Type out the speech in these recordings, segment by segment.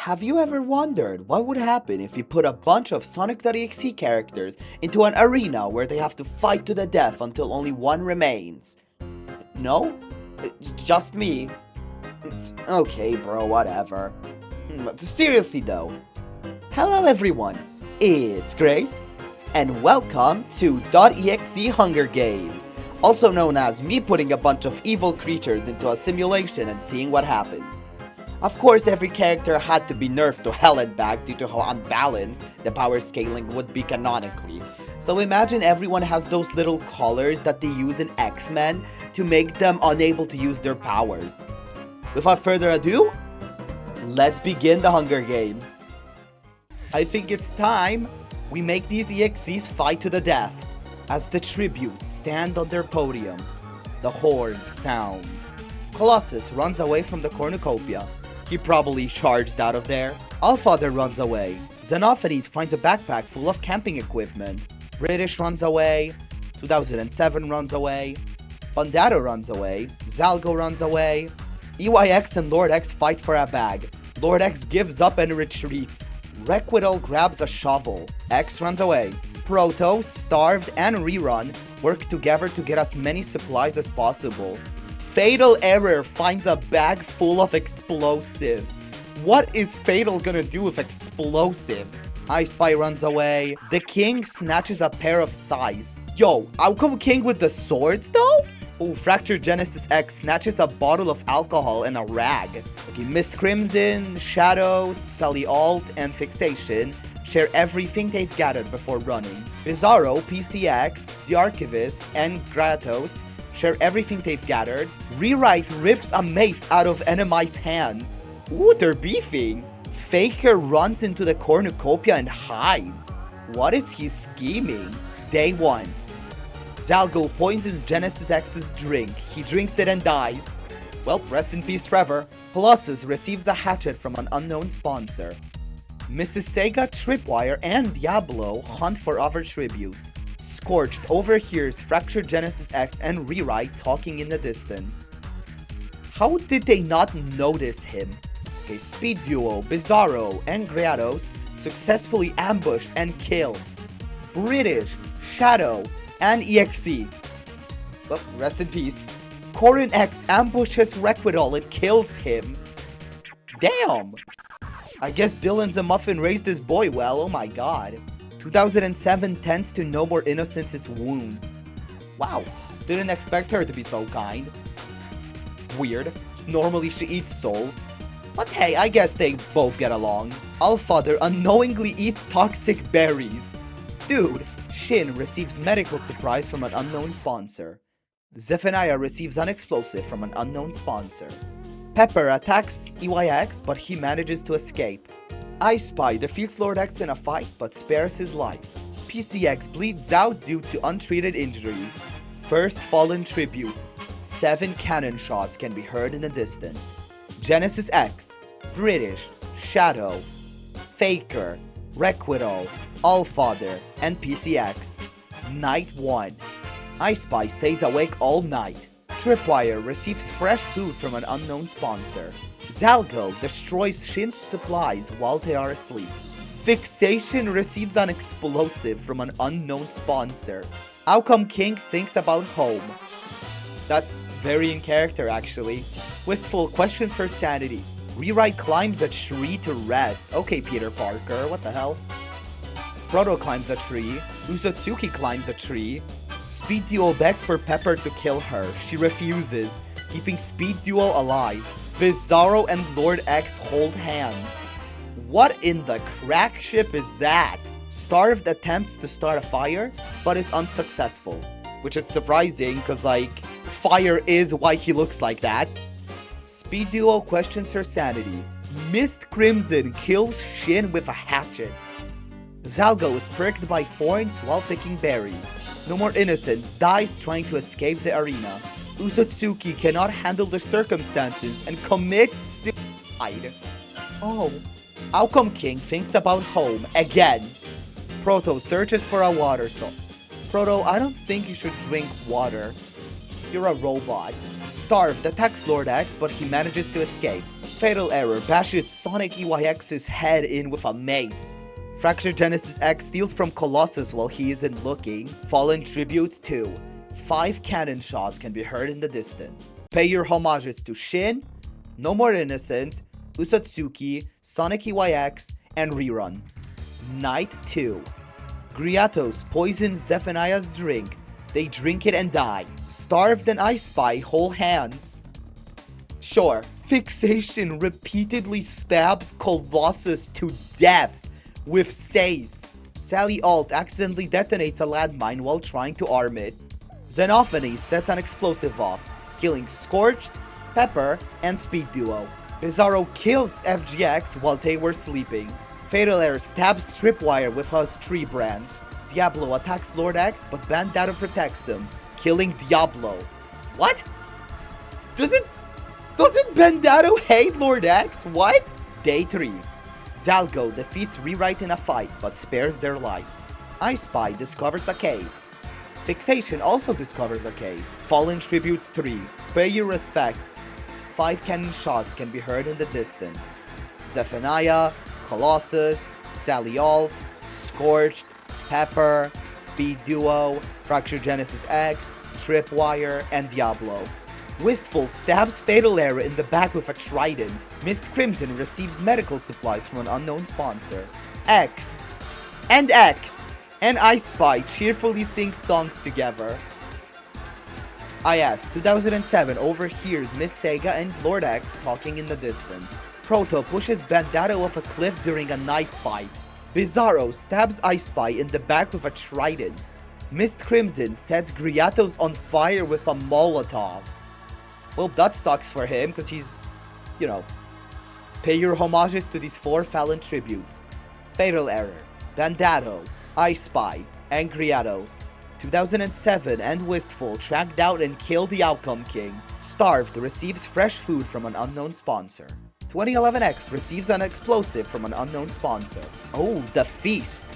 Have you ever wondered what would happen if you put a bunch of Sonic.exe characters into an arena where they have to fight to the death until only one remains? No? Just me? Okay, bro, whatever. But seriously though, hello everyone, it's Grace, and welcome to .exe Hunger Games, also known as me putting a bunch of evil creatures into a simulation and seeing what happens. Of course, every character had to be nerfed to hell and back due to how unbalanced the power scaling would be canonically. So imagine everyone has those little collars that they use in X-Men to make them unable to use their powers. Without further ado, let's begin the Hunger Games. I think it's time we make these EXEs fight to the death. As the tributes stand on their podiums, the horn sounds. Colossus runs away from the cornucopia. He probably charged out of there. Allfather runs away. Xenophanes finds a backpack full of camping equipment. British runs away. 2007 runs away. Bandato runs away. Zalgo runs away. EYX and Lord X fight for a bag. Lord X gives up and retreats. Requidal grabs a shovel. X runs away. Proto, Starved, and Rerun work together to get as many supplies as possible. Fatal Error finds a bag full of explosives. What is Fatal gonna do with explosives? I Spy runs away. The King snatches a pair of scythes. Yo, how come King with the swords though? Oh, Fractured Genesis X snatches a bottle of alcohol and a rag. Okay, Mist Crimson, Shadow, Sally Alt, and Fixation share everything they've gathered before running. Bizarro, PCX, The Archivist, and Gratos share everything they've gathered. Rewrite rips a mace out of Enemy's hands. Ooh, they're beefing. Faker runs into the cornucopia and hides. What is he scheming? Day 1. Zalgo poisons Genesis X's drink. He drinks it and dies. Well, rest in peace, Trevor. Colossus receives a hatchet from an unknown sponsor. Mrs. Sega, Tripwire, and Diablo hunt for other tributes. Scorched overhears Fractured Genesis X and Rewrite talking in the distance. How did they not notice him? Okay, Speed Duo, Bizarro, and Gratos successfully ambush and kill British, Shadow, and EXE. Well, rest in peace. Corin X ambushes Requidal and kills him. Damn! I guess Dylan's a muffin raised his boy well, oh my god. 2007 tends to no more Innocence's wounds. Wow, didn't expect her to be so kind. Weird, normally she eats souls. But hey, I guess they both get along. Allfather unknowingly eats toxic berries. Dude, Shin receives medical supplies from an unknown sponsor. Zephaniah receives an explosive from an unknown sponsor. Pepper attacks EYX, but he manages to escape. I Spy defeats Lord X in a fight, but spares his life. PCX bleeds out due to untreated injuries. First fallen tributes. 7 cannon shots can be heard in the distance. Genesis X, British, Shadow, Faker, Requidal, Allfather, and PCX. Night 1. I Spy stays awake all night. Tripwire receives fresh food from an unknown sponsor. Zalgo destroys Shin's supplies while they are asleep. Fixation receives an explosive from an unknown sponsor. Outcome King thinks about home. That's very in character actually. Wistful questions her sanity. Rewrite climbs a tree to rest. Okay, Peter Parker, what the hell? Proto climbs a tree. Uzotsuki climbs a tree. Speed Duo begs for Pepper to kill her. She refuses, keeping Speed Duo alive. Bizarro and Lord X hold hands. What in the crack ship is that? Starved attempts to start a fire, but is unsuccessful. Which is surprising, because like, fire is why he looks like that. Speed Duo questions her sanity. Mist Crimson kills Shin with a hatchet. Zalgo is pricked by thorns while picking berries. No More Innocence dies trying to escape the arena. Uzotsuki cannot handle the circumstances and commits suicide. Oh. Outcome King thinks about home again. Proto searches for a water source. Proto, I don't think you should drink water. You're a robot. Starved attacks Lord X, but he manages to escape. Fatal Error bashes Sonic.exe's head in with a mace. Fractured Genesis X steals from Colossus while he isn't looking. Fallen Tribute 2. 5 cannon shots can be heard in the distance. Pay your homages to Shin, No More Innocence, Usatsuki, Sonic.exe, and Rerun. Night 2. Griatos poisons Zephaniah's drink. They drink it and die. Starved and I Spy hold hands. Sure, Fixation repeatedly stabs Colossus to death with Sace. Sally Alt accidentally detonates a landmine while trying to arm it. Xenophanes sets an explosive off, killing Scorched, Pepper, and Speed Duo. Bizarro kills FGX while they were sleeping. Fatal Error stabs Tripwire with his tree branch. Diablo attacks Lord X, but Bandado protects him, killing Diablo. What? Doesn't Bandado hate Lord X? What? Day 3. Zalgo defeats Rewrite in a fight, but spares their life. I Spy discovers a cave. Fixation also discovers a cave. Fallen Tributes 3. Pay your respects. 5 cannon shots can be heard in the distance. Zephaniah, Colossus, Sally Alt, Scorched, Pepper, Speed Duo, Fractured Genesis X, Tripwire, and Diablo. Wistful stabs Fatal Error in the back with a trident. Mist Crimson receives medical supplies from an unknown sponsor. X and I Spy cheerfully sing songs together. IS 2007 overhears Miss Sega and Lord X talking in the distance. Proto pushes Bandado off a cliff during a knife fight. Bizarro stabs I Spy in the back with a trident. Mist Crimson sets Griatos on fire with a Molotov. Well, that sucks for him, because he's, pay your homages to these 4 Fallen Tributes. Fatal Error, Bandado, I Spy, and Griatos. 2007 and Wistful track down and kill the Outcome King. Starved receives fresh food from an unknown sponsor. 2011X receives an explosive from an unknown sponsor. Oh, the feast!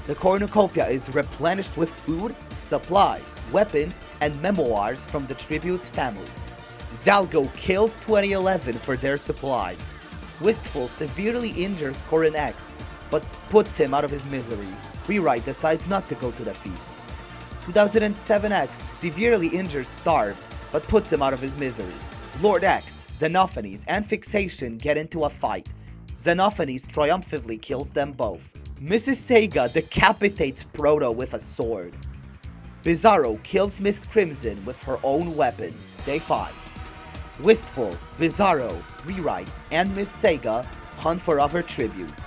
The cornucopia is replenished with food, supplies, weapons, and memoirs from the Tribute's family. Zalgo kills 2011 for their supplies. Wistful severely injures Corin X, but puts him out of his misery. Rewrite decides not to go to the feast. 2007X severely injures Starved, but puts him out of his misery. Lord X, Xenophanes, and Fixation get into a fight. Xenophanes triumphantly kills them both. Mrs. Sega decapitates Proto with a sword. Bizarro kills Mist Crimson with her own weapon. Day 5. Wistful, Bizarro, Rewrite, and Miss Sega hunt for other tributes.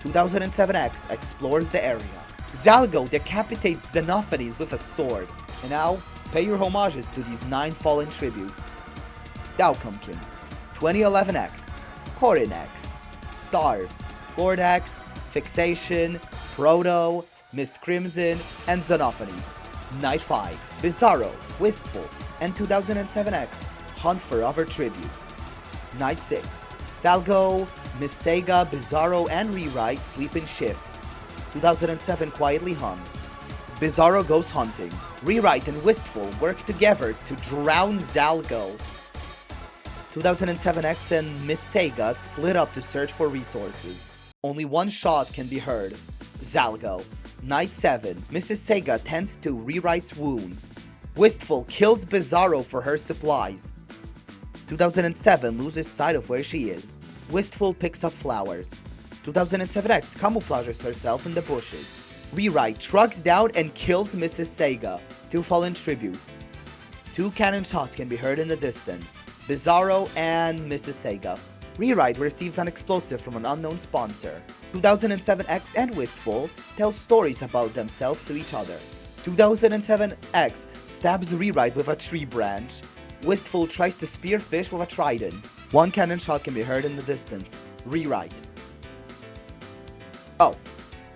2007X explores the area. Zalgo decapitates Xenophanes with a sword. And now, pay your homages to these 9 fallen tributes. Outcome King, 2011X, Corin X, Starved, Lord X, Fixation, Proto, Mist Crimson, and Xenophanes. Night 5, Bizarro, Wistful, and 2007X hunt for other tributes. Night 6, Zalgo, Miss Sega, Bizarro, and Rewrite sleep in shifts. 2007 quietly hums. Bizarro goes hunting. Rewrite and Wistful work together to drown Zalgo. 2007X and Miss Sega split up to search for resources. Only one shot can be heard. Zalgo. Night 7. Mrs. Sega tends to Rewrite's wounds. Wistful kills Bizarro for her supplies. 2007 loses sight of where she is. Wistful picks up flowers. 2007X camouflages herself in the bushes. Rewrite trucks down and kills Mrs. Sega. 2 fallen tributes. 2 cannon shots can be heard in the distance. Bizarro and Mrs. Sega. Rewrite receives an explosive from an unknown sponsor. 2007X and Wistful tell stories about themselves to each other. 2007X stabs Rewrite with a tree branch. Wistful tries to spear fish with a trident. 1 cannon shot can be heard in the distance. Rewrite. Oh,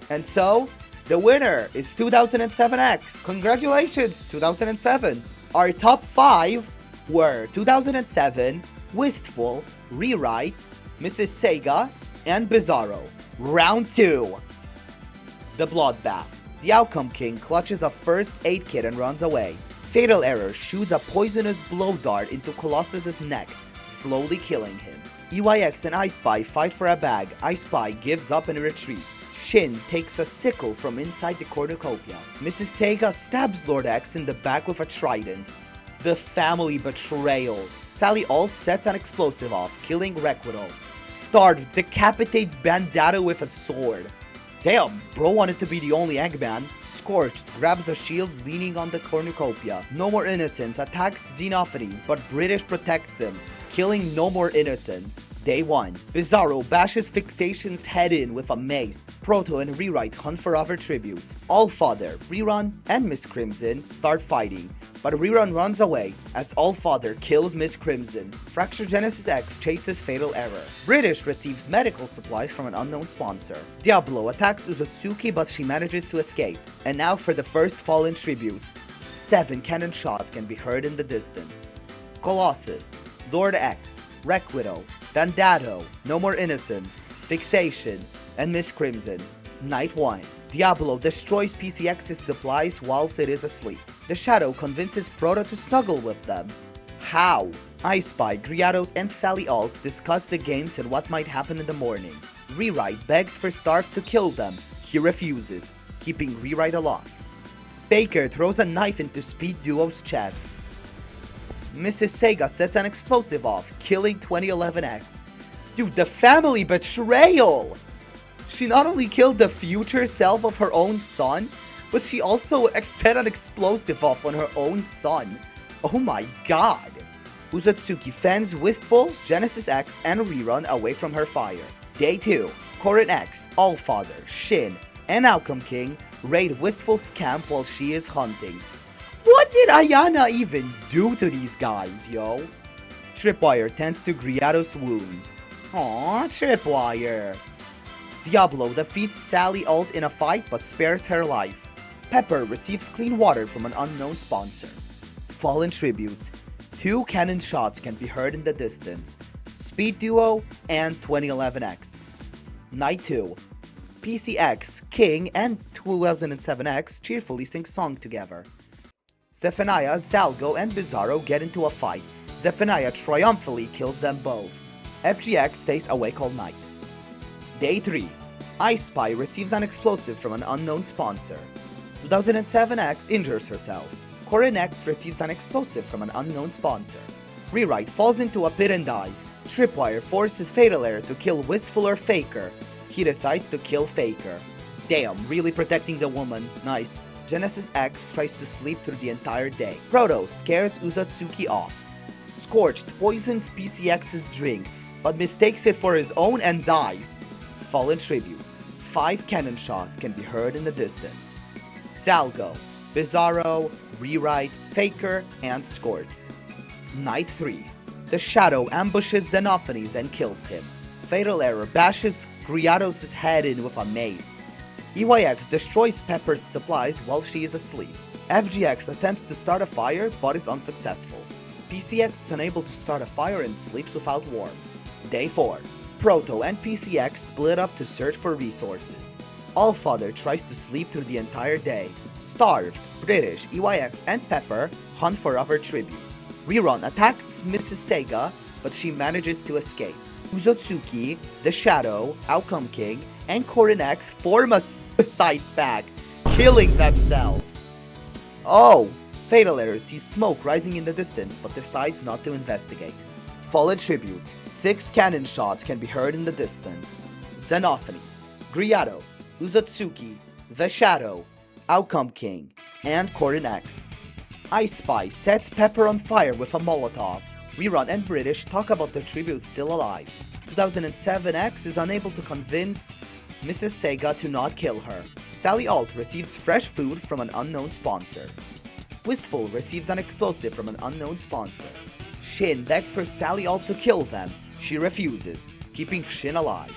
and so, the winner is 2007X. Congratulations, 2007. Our top 5 were 2007, Wistful, Rewrite, Mrs. Sega, and Bizarro. Round 2. The Bloodbath. The Outcome King clutches a first aid kit and runs away. Fatal Error shoots a poisonous blow dart into Colossus's neck, slowly killing him. EYX and I Spy fight for a bag. I Spy gives up and retreats. Shin takes a sickle from inside the cornucopia. Mrs. Sega stabs Lord X in the back with a trident. The family betrayal. Sally Alt sets an explosive off, killing Requital. Starved decapitates Bandata with a sword. Damn, bro wanted to be the only Eggman. Scorched grabs a shield leaning on the cornucopia. No More Innocence attacks Xenophanes, but British protects him, killing No More Innocence. Day 1. Bizarro bashes Fixation's head in with a mace. Proto and Rewrite hunt for other tributes. Allfather, Rerun, and Miss Crimson start fighting, but Rerun runs away as Allfather kills Miss Crimson. Fracture Genesis X chases Fatal Error. British receives medical supplies from an unknown sponsor. Diablo attacks Uzutsuki, but she manages to escape. And now for the first fallen tributes. 7 cannon shots can be heard in the distance. Colossus, Lord X, Requital, Dandato, No More Innocence, Fixation, and Miss Crimson. Night 1. Diablo destroys PCX's supplies whilst it is asleep. The Shadow convinces Proto to snuggle with them. How? I Spy, Griados, and Sally Alt discuss the games and what might happen in the morning. Rewrite begs for Starf to kill them. He refuses, keeping Rewrite alive. Baker throws a knife into Speed Duo's chest. Mrs. Sega sets an explosive off, killing 2011X. Dude, the family betrayal! She not only killed the future self of her own son, but she also set an explosive off on her own son. Oh my god! Uzutsuki fends Wistful, Genesis X, and Rerun away from her fire. Day 2. Corin X, Allfather, Shin, and Outcome King raid Wistful's camp while she is hunting. What did Ayana even do to these guys, yo? Tripwire tends to Griados' wounds. Aww, Tripwire. Diablo defeats Sally Alt in a fight but spares her life. Pepper receives clean water from an unknown sponsor. Fallen tributes. 2 cannon shots can be heard in the distance. Speed Duo and 2011X. Night 2. PCX, King, and 2007X cheerfully sing song together. Zephaniah, Zalgo, and Bizarro get into a fight. Zephaniah triumphantly kills them both. FGX stays awake all night. Day 3. I Spy receives an explosive from an unknown sponsor. 2007X injures herself. Corin X receives an explosive from an unknown sponsor. Rewrite falls into a pit and dies. Tripwire forces Fatal Error to kill Wistful or Faker. He decides to kill Faker. Damn, really protecting the woman. Nice. Genesis X tries to sleep through the entire day. Proto scares Uzutsuki off. Scorched poisons PCX's drink, but mistakes it for his own and dies. Fallen tributes. 5 cannon shots can be heard in the distance. Zalgo, Bizarro, Rewrite, Faker, and Scorched. Night 3. The Shadow ambushes Xenophanes and kills him. Fatal Error bashes Griados' head in with a mace. EYX destroys Pepper's supplies while she is asleep. FGX attempts to start a fire but is unsuccessful. PCX is unable to start a fire and sleeps without warmth. Day 4. Proto and PCX split up to search for resources. Allfather tries to sleep through the entire day. Starved, British, EYX, and Pepper hunt for other tributes. Rerun attacks Mrs. Sega, but she manages to escape. Uzutsuki, The Shadow, Outcome King, and Corin X form a suicide pact, killing themselves. Oh! Fatal Error sees smoke rising in the distance but decides not to investigate. Fallen tributes. 6 cannon shots can be heard in the distance. Xenophanes, Griados, Uzutsuki, The Shadow, Outcome King, and Corin X. I Spy sets Pepper on fire with a Molotov. Rerun and British talk about the tribute still alive. 2007X is unable to convince Mrs. Sega to not kill her. Sally Alt receives fresh food from an unknown sponsor. Wistful receives an explosive from an unknown sponsor. Shin begs for Sally Alt to kill them. She refuses, keeping Shin alive.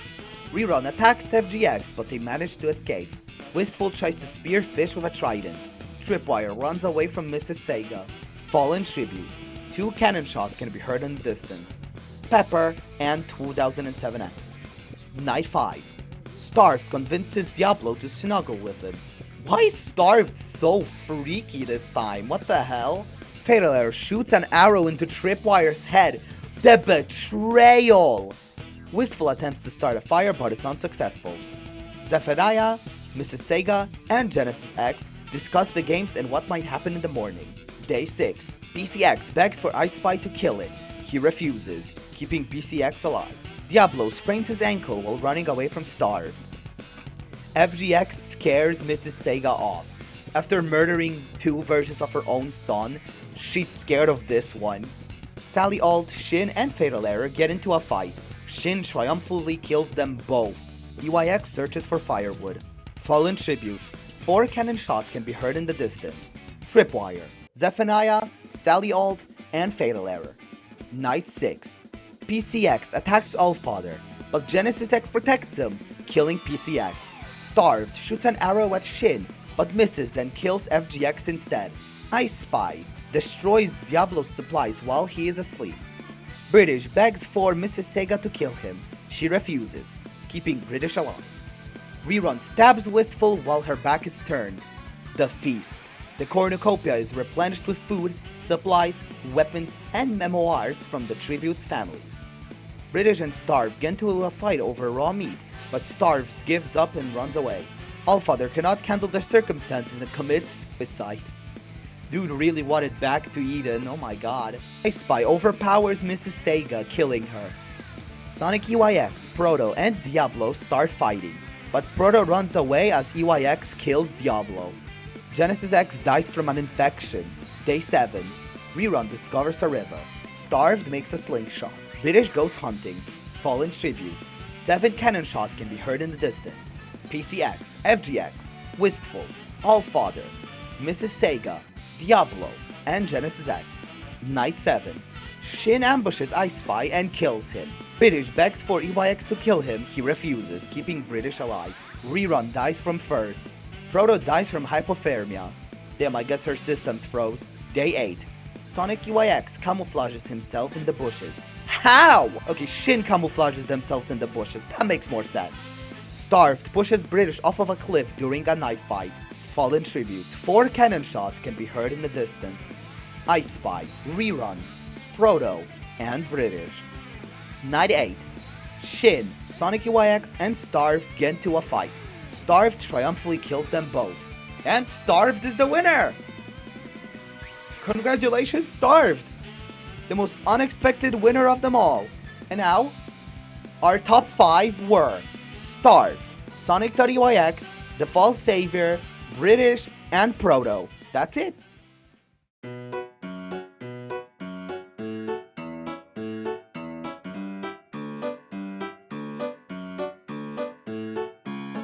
Rerun attacks FGX, but they manage to escape. Wistful tries to spear Fish with a trident. Tripwire runs away from Mrs. Sega. Fallen tributes. 2 cannon shots can be heard in the distance. Pepper and 2007X. Night 5. Starf convinces Diablo to snuggle with him. Why is Starved so freaky this time? What the hell? Fatal Error shoots an arrow into Tripwire's head. The betrayal! Wistful attempts to start a fire but is unsuccessful. Zephaniah, Mrs. Sega, and Genesis-X discuss the games and what might happen in the morning. Day 6. BCX begs for iSpy to kill it. He refuses, keeping BCX alive. Diablo sprains his ankle while running away from Starve. FGX scares Mrs. Sega off. After murdering 2 versions of her own son, she's scared of this one. Sally Alt, Shin, and Fatal Error get into a fight. Shin triumphantly kills them both. EYX searches for firewood. Fallen tributes. 4 cannon shots can be heard in the distance. Tripwire, Zephaniah, Sally Alt, and Fatal Error. Night 6. PCX attacks Allfather, but Genesis-X protects him, killing PCX. Starved shoots an arrow at Shin, but misses and kills FGX instead. iSpy destroys Diablo's supplies while he is asleep. British begs for Mrs. Sega to kill him. She refuses, keeping British alive. Rerun stabs Wistful while her back is turned. The Feast. The cornucopia is replenished with food, supplies, weapons, and memoirs from the tribute's families. British and Starved get into a fight over raw meat, but Starved gives up and runs away. Allfather cannot handle the circumstances and commits suicide. Dude really wanted back to Eden, oh my god. iSpy overpowers Mrs. Sega, killing her. Sonic EYX, Proto, and Diablo start fighting, but Proto runs away as EYX kills Diablo. Genesis-X dies from an infection. Day 7. Rerun discovers a river. Starved makes a slingshot. British goes hunting. Fallen tributes. 7 cannon shots can be heard in the distance. PCX, FGX, Wistful, Allfather, Mrs. Sega, Diablo, and Genesis-X. Night 7. Shin ambushes iSpy and kills him. British begs for EYX to kill him, he refuses, keeping British alive. Rerun dies from first. Proto dies from hypothermia. Damn, I guess her systems froze. Day 8. Sonic EYX camouflages himself in the bushes. How? Okay, Shin camouflages themselves in the bushes, that makes more sense. Starved pushes British off of a cliff during a knife fight. Fallen tributes. 4 cannon shots can be heard in the distance. iSpy, Rerun, Proto, and British. Night 8. Shin, Sonic EYX, and Starved get into a fight. Starved triumphantly kills them both. And Starved is the winner! Congratulations, Starved! The most unexpected winner of them all. And now, our top 5 were Starved, Sonic.exe, The False Savior, British, and Proto. That's it.